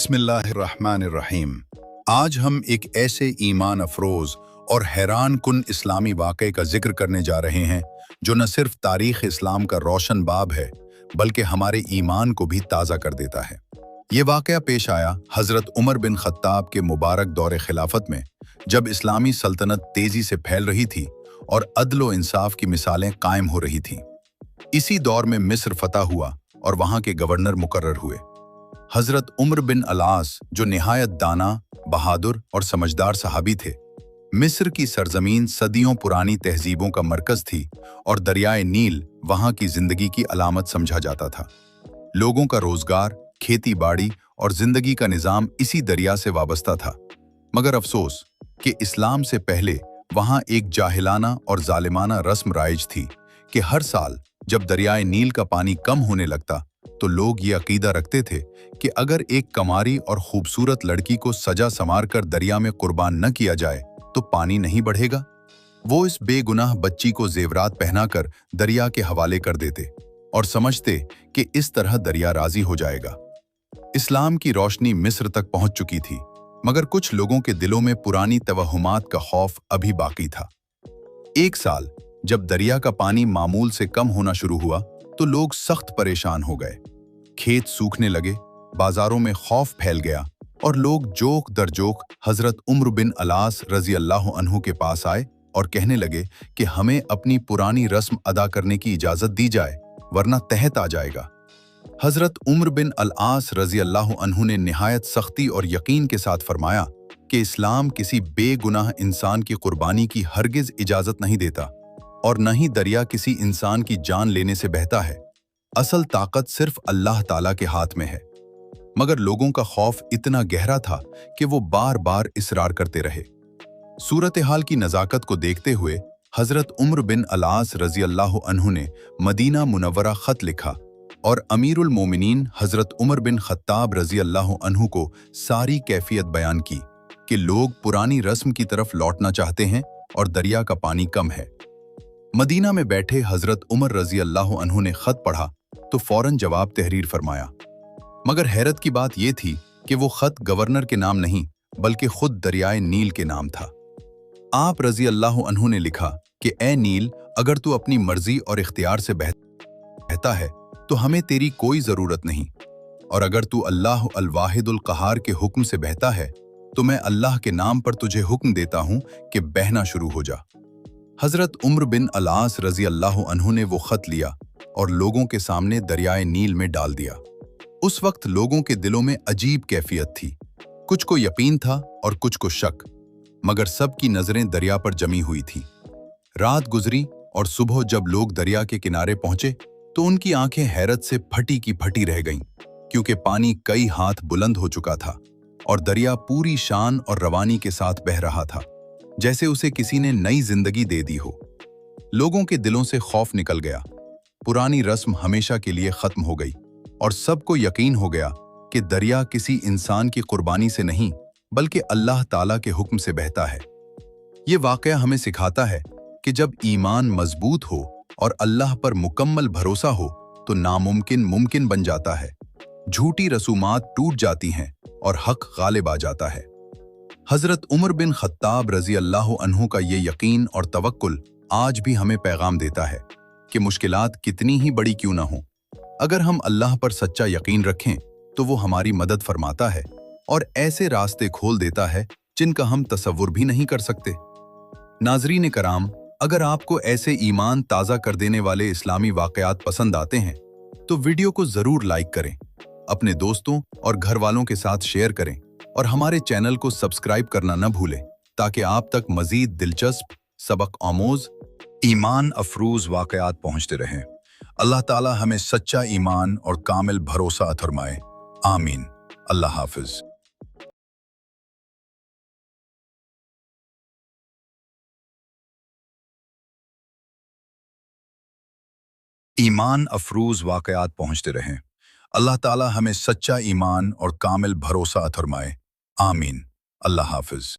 बिस्मिल्लाहिर्रहमानिर्रहीम। आज हम एक ऐसे ईमान अफरोज और हैरान कुन इस्लामी वाक़े का जिक्र करने जा रहे हैं जो न सिर्फ तारीख़ इस्लाम का रोशन बाब है बल्कि हमारे ईमान को भी ताज़ा कर देता है। ये वाक़या पेश आया हज़रत उमर बिन ख़त्ताब के मुबारक दौर खिलाफत में, जब इस्लामी सल्तनत तेज़ी से फैल रही थी और अदल व इंसाफ की मिसालें कायम हो रही थीं। इसी दौर में मिस्र फतह हुआ और वहाँ के गवर्नर मुकर्रर हुए। हज़रत उमर बिन अल-आस, जो निहायत दाना, बहादुर और समझदार सहाबी थे, मिस्र की सरजमीन सदियों पुरानी तहजीबों का मरकज़ थी और दरियाए नील वहाँ की ज़िंदगी की अलामत समझा जाता था। लोगों का रोज़गार, खेती बाड़ी और ज़िंदगी का निज़ाम इसी दरिया से वाबस्ता था। मगर अफसोस कि इस्लाम से पहले वहाँ एक जाहिलाना और जालिमाना रस्म राइज थी कि हर साल जब दरियाए नील का पानी कम होने लगता तो लोग ये अकीदा रखते थे कि अगर एक कमारी और खूबसूरत लड़की को सजा संवार कर दरिया में कुर्बान न किया जाए तो पानी नहीं बढ़ेगा। वो इस बेगुनाह बच्ची को जेवरात पहनाकर दरिया के हवाले कर देते और समझते कि इस तरह दरिया राजी हो जाएगा। इस्लाम की रोशनी मिस्र तक पहुंच चुकी थी, मगर कुछ लोगों के दिलों में पुरानी तवहुमात का खौफ अभी बाकी था। एक साल जब दरिया का पानी मामूल से कम होना शुरू हुआ तो लोग सख्त परेशान हो गए। खेत सूखने लगे, बाजारों में खौफ फैल गया और लोग जोक दर जोक हजरत उम्र बिन अलास रजी अल्लाह अन्हु के पास आए और कहने लगे कि हमें अपनी पुरानी रस्म अदा करने की इजाजत दी जाए, वरना तहत आ जाएगा। हजरत उम्र बिन अल-आस रजी अल्लाह अन्हु ने निहायत सख्ती और यकीन के साथ फरमाया कि इस्लाम किसी बेगुनाह इंसान की कुर्बानी की हरगिज इजाजत नहीं देता और न ही दरिया किसी इंसान की जान लेने से बहता है। असल ताकत सिर्फ अल्लाह ताला के हाथ में है। मगर लोगों का खौफ इतना गहरा था कि वो बार बार इसरार करते रहे। सूरत हाल की नज़ाकत को देखते हुए हजरत उम्र बिन अल-आस रजी अल्लाह अन्हु ने मदीना मुनव्वरा खत लिखा और अमीरुल मोमिनीन हजरत उमर बिन खत्ताब रजी अल्लाह अन्हु को सारी कैफियत बयान की कि लोग पुरानी रस्म की तरफ लौटना चाहते हैं और दरिया का पानी कम है। मदीना में बैठे हजरत उमर रजी अल्लाह अन्हु ने खत पढ़ा तो फौरन जवाब तहरीर फरमाया। मगर हैरत की बात यह थी कि वो खत गवर्नर के नाम नहीं बल्कि खुद दरियाए नील के नाम था। आप रजी अल्लाह अन्हु ने लिखा कि ए नील, अगर तू अपनी मर्जी और इख्तियार से बहता है तो हमें तेरी कोई जरूरत नहीं, और अगर तू अल्लाह अल वाहिदुल क़हार के हुक्म से बहता है तो मैं अल्लाह के नाम पर तुझे हुक्म देता हूं कि बहना शुरू हो जा। हजरत उम्र बिन अल-आस रजी अल्लाह अन्हु ने वो खत लिया और लोगों के सामने दरियाए नील में डाल दिया। उस वक्त लोगों के दिलों में अजीब कैफियत थी, कुछ को यकीन था और कुछ को शक, मगर सबकी नजरें दरिया पर जमी हुई थीं। रात गुजरी और सुबह जब लोग दरिया के किनारे पहुंचे तो उनकी आंखें हैरत से फटी की फटी रह गईं, क्योंकि पानी कई हाथ बुलंद हो चुका था और दरिया पूरी शान और रवानी के साथ बह रहा था, जैसे उसे किसी ने नई जिंदगी दे दी हो। लोगों के दिलों से खौफ निकल गया, पुरानी रस्म हमेशा के लिए खत्म हो गई और सबको यकीन हो गया कि दरिया किसी इंसान की कुर्बानी से नहीं बल्कि अल्लाह ताला के हुक्म से बहता है। ये वाकया हमें सिखाता है कि जब ईमान मजबूत हो और अल्लाह पर मुकम्मल भरोसा हो तो नामुमकिन मुमकिन बन जाता है, झूठी रसूमात टूट जाती हैं और हक गालिब आ जाता है। हजरत उमर बिन खत्ताब रजी अल्लाह अन्हु का ये यकीन और तवक्कुल आज भी हमें पैगाम देता है कि मुश्किलात कितनी ही बड़ी क्यों ना हो, अगर हम अल्लाह पर सच्चा यकीन रखें तो वो हमारी मदद फरमाता है और ऐसे रास्ते खोल देता है जिनका हम तसव्वुर भी नहीं कर सकते। नाज़रीन कराम, अगर आपको ऐसे ईमान ताज़ा कर देने वाले इस्लामी वाक़यात पसंद आते हैं तो वीडियो को ज़रूर लाइक करें, अपने दोस्तों और घर वालों के साथ शेयर करें और हमारे चैनल को सब्सक्राइब करना न भूलें ताकि आप तक मज़ीद दिलचस्प, सबक आमोज, ईमान अफरूज वाक़यात पहुँचते रहें। अल्लाह ताला हमें सच्चा ईमान और कामिल भरोसा अता फरमाए। आमीन। अल्लाह हाफ़िज़। ईमान अफरूज वाक़यात पहुँचते रहें। अल्लाह ताला हमें सच्चा ईमान और कामिल भरोसा अता फरमाए। आमीन। अल्लाह हाफ़िज़।